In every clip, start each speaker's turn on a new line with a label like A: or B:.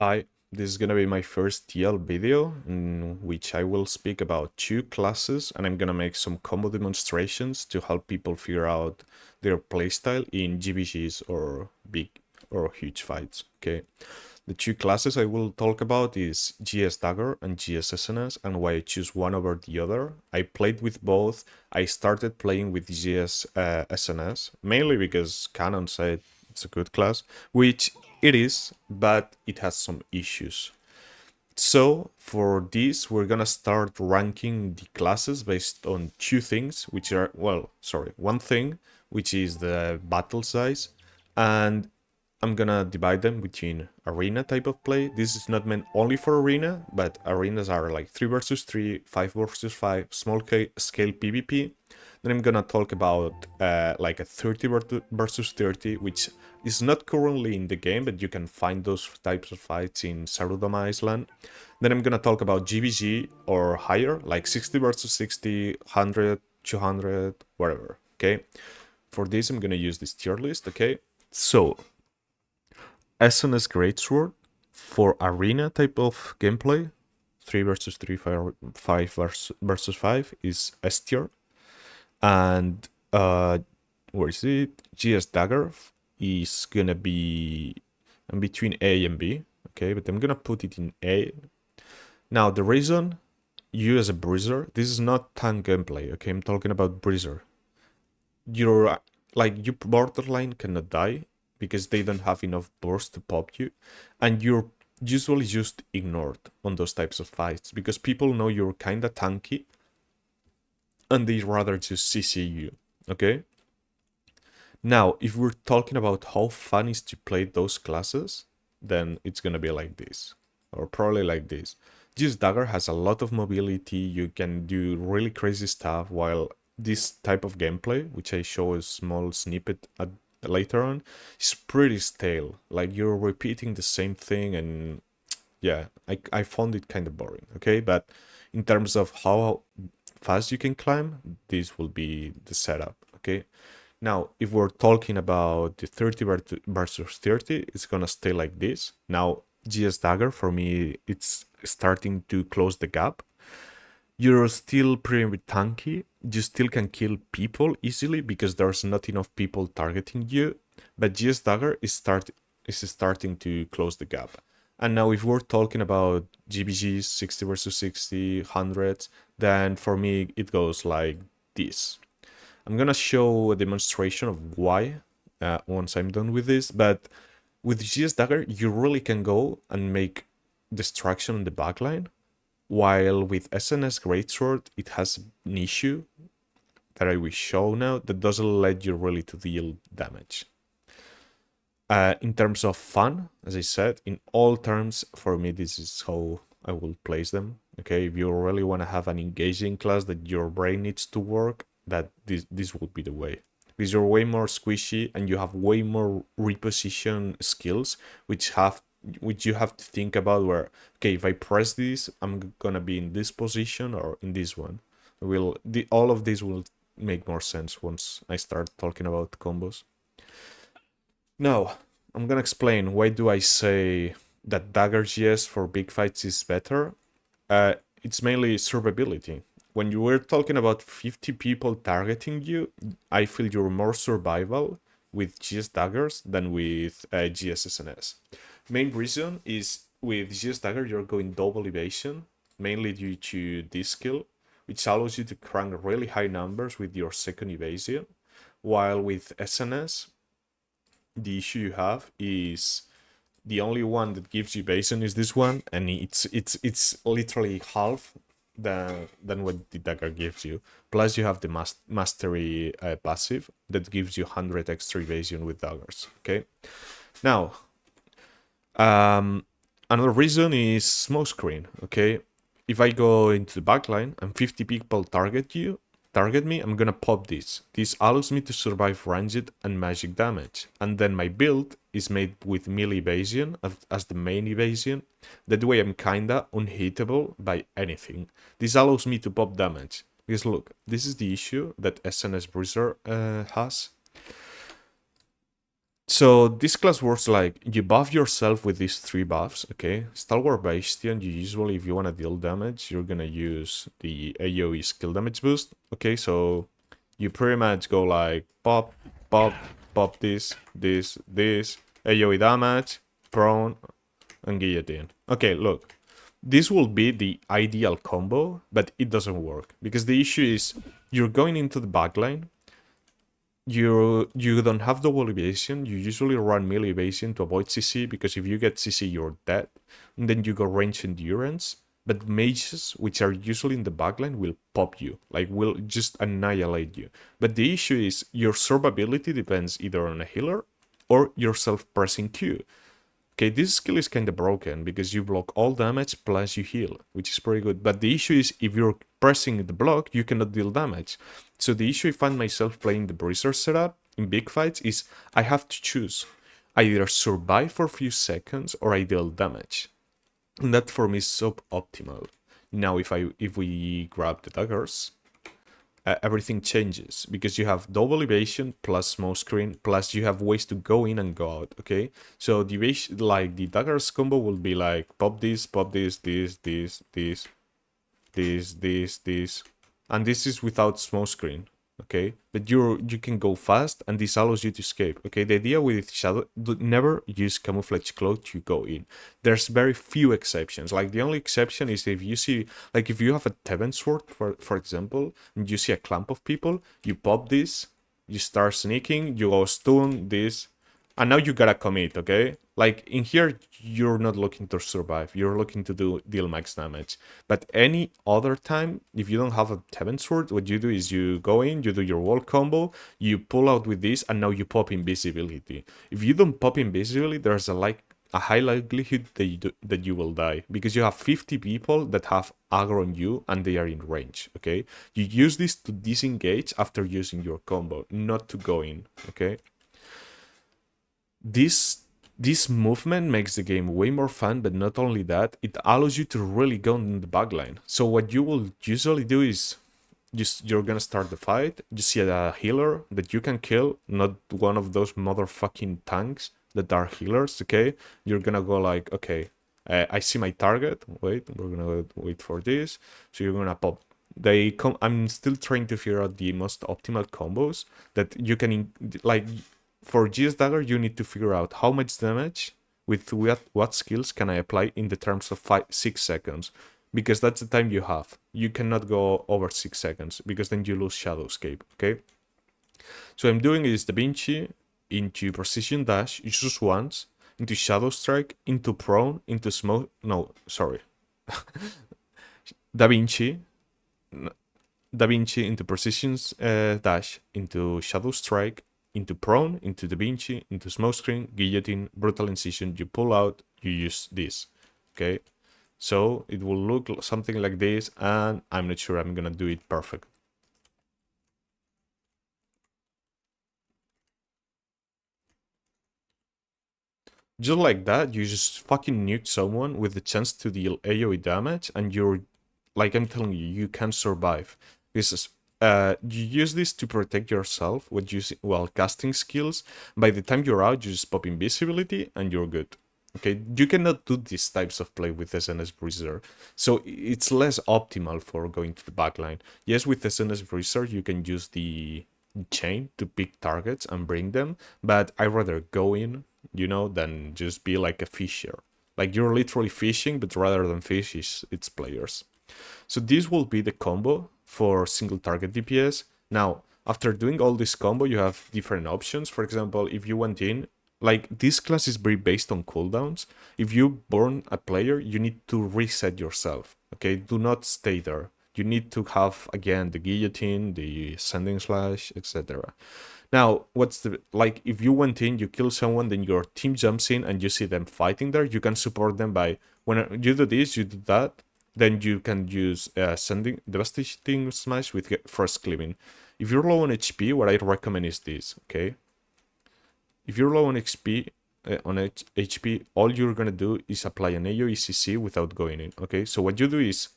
A: Hi, this is gonna be my first TL video in which I will speak about two classes and I'm gonna make some combo demonstrations to help people figure out their playstyle in GBGs or big or huge fights, okay? The two classes I will talk about is GS Dagger and GS SNS and why I choose one over the other. I played with both. I started playing with GS SNS mainly because Canon said it's a good class, which it is, but it has some issues. So for this, we're gonna start ranking the classes based on two things, which are, well, sorry, one thing, which is the battle size, and I'm gonna divide them between arena type of play. This is not meant only for arena, but arenas are like 3 versus 3, 5 versus 5, small scale PvP. Then I'm gonna talk about like a 30 versus 30, which is not currently in the game, but you can find those types of fights in Sarudama Island. Then I'm gonna talk about GVG or higher, like 60 versus 60, 100, 200, whatever, okay? For this, I'm gonna use this tier list, okay? So, SNS Greatsword for arena type of gameplay, 3 versus 3, 5 versus 5 is S tier. And where is it? GS Dagger is gonna be in between A and B, okay? But I'm gonna put it in A. Now, the reason you as a bruiser, this is not tank gameplay, okay? I'm talking about bruiser. You're like, you borderline cannot die because they don't have enough burst to pop you, and you're usually just ignored on those types of fights because people know you're kinda tanky and they rather just CC you, okay? Now, if we're talking about how fun is to play those classes, then it's gonna be like this, or probably like this. Just Dagger has a lot of mobility, you can do really crazy stuff, while this type of gameplay, which I show a small snippet later on, is pretty stale. Like, you're repeating the same thing, and yeah, I found it kind of boring, okay? But in terms of how fast you can climb, this will be the setup, okay? Now, if we're talking about the 30 versus 30, it's gonna stay like this. Now, GS Dagger, for me, it's starting to close the gap. You're still pretty tanky. You still can kill people easily because there's not enough people targeting you. But GS Dagger is starting to close the gap. And now, if we're talking about GBGs, 60 versus 60, hundreds, then for me, it goes like this. I'm gonna show a demonstration of why once I'm done with this, but with GS Dagger, you really can go and make destruction on the backline, while with SNS Greatsword, it has an issue that I will show now that doesn't let you really to deal damage. In terms of fun, as I said, in all terms, for me, this is how I will place them. Okay, if you really want to have an engaging class that your brain needs to work, that this would be the way. Because you're way more squishy and you have way more reposition skills, which you have to think about. Where, okay, if I press this, I'm gonna be in this position or in this one. All of this will make more sense once I start talking about combos. Now, I'm gonna explain why do I say that Dagger GS for big fights is better. It's mainly survivability. When you were talking about 50 people targeting you, I feel you're more survival with GS Daggers than with GS SNS. Main reason is with GS Dagger you're going double evasion, mainly due to this skill, which allows you to crank really high numbers with your second evasion, while with SNS the issue you have is the only one that gives you basin is this one, and it's literally half than what the dagger gives you. Plus, you have the mastery passive that gives you 100 extra evasion with daggers. Okay, now another reason is smoke screen. Okay, if I go into the backline and 50 people target me, I'm gonna pop this. This allows me to survive ranged and magic damage. And then my build is made with melee evasion as the main evasion. That way I'm kinda unhittable by anything. This allows me to pop damage. Because look, this is the issue that SNS Bruiser has. So this class works like you buff yourself with these 3 buffs, okay? Stalwart Bastion, you usually, if you want to deal damage, you're gonna use the AoE skill damage boost, okay? So you pretty much go like pop, pop, pop this, AoE damage, prone, and guillotine. Okay, look, this will be the ideal combo, but it doesn't work because the issue is you're going into the backline, you don't have double evasion. You usually run melee evasion to avoid CC because if you get CC, you're dead. And then you go range endurance. But mages, which are usually in the backline, will pop you, like will just annihilate you. But the issue is your survivability depends either on a healer or your self-pressing Q. Okay, this skill is kind of broken because you block all damage plus you heal, which is pretty good. But the issue is if you're pressing the block, you cannot deal damage. So the issue I find myself playing the BRUISER setup in big fights is I have to choose. I either survive for a few seconds or I deal damage. And that for me is suboptimal. Now if we grab the daggers, everything changes because you have double evasion plus smoke screen plus you have ways to go in and go out. Okay, so the evasion, like the daggers combo will be like pop this, this, and this is without smoke screen. Okay, but you can go fast and this allows you to escape. Okay, the idea with shadow, never use camouflage cloak to go in. There's very few exceptions. Like the only exception is if you see, like if you have a Teven sword for example, and you see a clump of people, you pop this, you start sneaking, you go stun this, and now you gotta commit. Okay, like in here you're not looking to survive, you're looking to deal max damage. But any other time, if you don't have a Teven sword, what you do is you go in, you do your wall combo, you pull out with this, and now you pop invisibility. If you don't pop invisibility, there's a high likelihood that you will die because you have 50 people that have aggro on you and they are in range. Okay, you use this to disengage after using your combo, not to go in. Okay, this movement makes the game way more fun, but not only that, it allows you to really go in the backline. So what you will usually do is you're gonna start the fight, you see a healer that you can kill, not one of those motherfucking tanks that are healers. Okay, you're gonna go like, okay, I see my target, wait, we're gonna wait for this, so you're gonna pop. I'm still trying to figure out the most optimal combos that you can like. For GS Dagger, you need to figure out how much damage with what skills can I apply in the terms of 6 seconds, because that's the time you have. You cannot go over 6 seconds because then you lose Shadowscape. Okay, so I'm doing is Da Vinci into Precision Dash, just once, into Shadow Strike, into Prone, into Smoke. No, sorry, Da Vinci. Da Vinci into Precision Dash, into Shadow Strike, into Prone, into Da Vinci, into Smoke Screen, Guillotine, Brutal Incision. You pull out, you use this. Okay, so it will look something like this, and I'm not sure I'm gonna do it perfect. Just like that, you just fucking nuke someone with the chance to deal AoE damage, and you're, like I'm telling you, you can survive. This is, you use this to protect yourself with using, well, casting skills. By the time you're out, you just pop invisibility and you're good. Okay, you cannot do these types of play with SNS Bruiser, so it's less optimal for going to the backline. Yes, with SNS Bruiser, you can use the chain to pick targets and bring them, but I'd rather go in, than just be like a fisher. Like you're literally fishing, but rather than fish, it's players. So this will be the combo for single target DPS. Now, after doing all this combo, you have different options. For example, if you went in, like this class is very based on cooldowns. If you burn a player, you need to reset yourself. Okay, do not stay there. You need to have again the guillotine, the sending slash, etc. Now, what's the, like, if you went in, you kill someone, then your team jumps in and you see them fighting there, you can support them by, when you do this, you do that, then you can use sending devastating smash with first cleaving. If you're low on HP, what I recommend is this, okay? If you're low on HP, all you're gonna do is apply an AoE CC without going in, okay? So what you do is,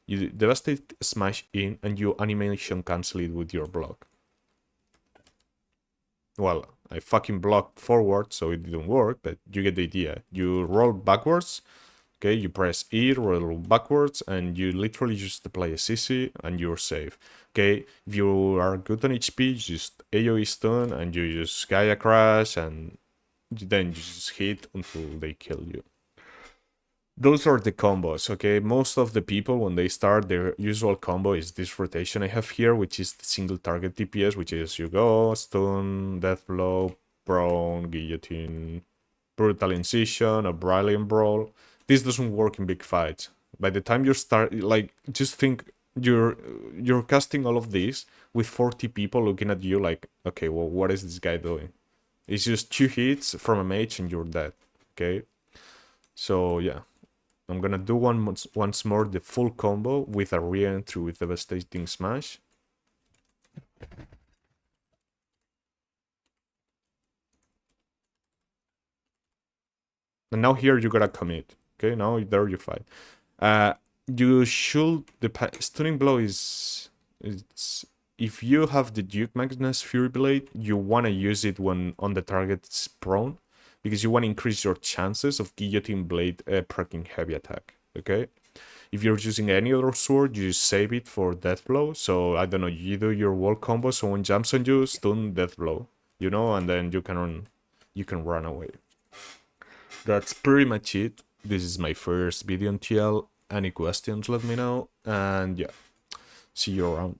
A: you devastate smash in and you animation cancel it with your block. Well, I fucking blocked forward, so it didn't work, but you get the idea. You roll backwards, okay, you press E, roll backwards, and you literally just apply a CC, and you're safe. Okay, if you are good on HP, just AoE stun, and you just Gaia Crash, and then you just hit until they kill you. Those are the combos, okay? Most of the people, when they start, their usual combo is this rotation I have here, which is the single target DPS, which is you go, stun, death blow, prone, guillotine, brutal incision, a brilliant brawl. This doesn't work in big fights. By the time you start, like, just think you're casting all of this with 40 people looking at you like, okay, well, what is this guy doing? It's just 2 hits from a mage and you're dead, okay? So, yeah. I'm gonna do once more the full combo with a re-entry with Devastating Smash. And now here you gotta commit. Okay, now there you fight. You should the stunning blow is it's if you have the Duke Magnus Fury Blade, you wanna use it when on the target's prone, because you wanna increase your chances of Guillotine Blade proccing heavy attack. Okay. If you're using any other sword, you save it for death blow. So I don't know, you do your wall combo, someone jumps on you, stun, death blow, you know, and then you can run away. That's pretty much it. This is my first video on TL. Any questions, let me know, and yeah, see you around.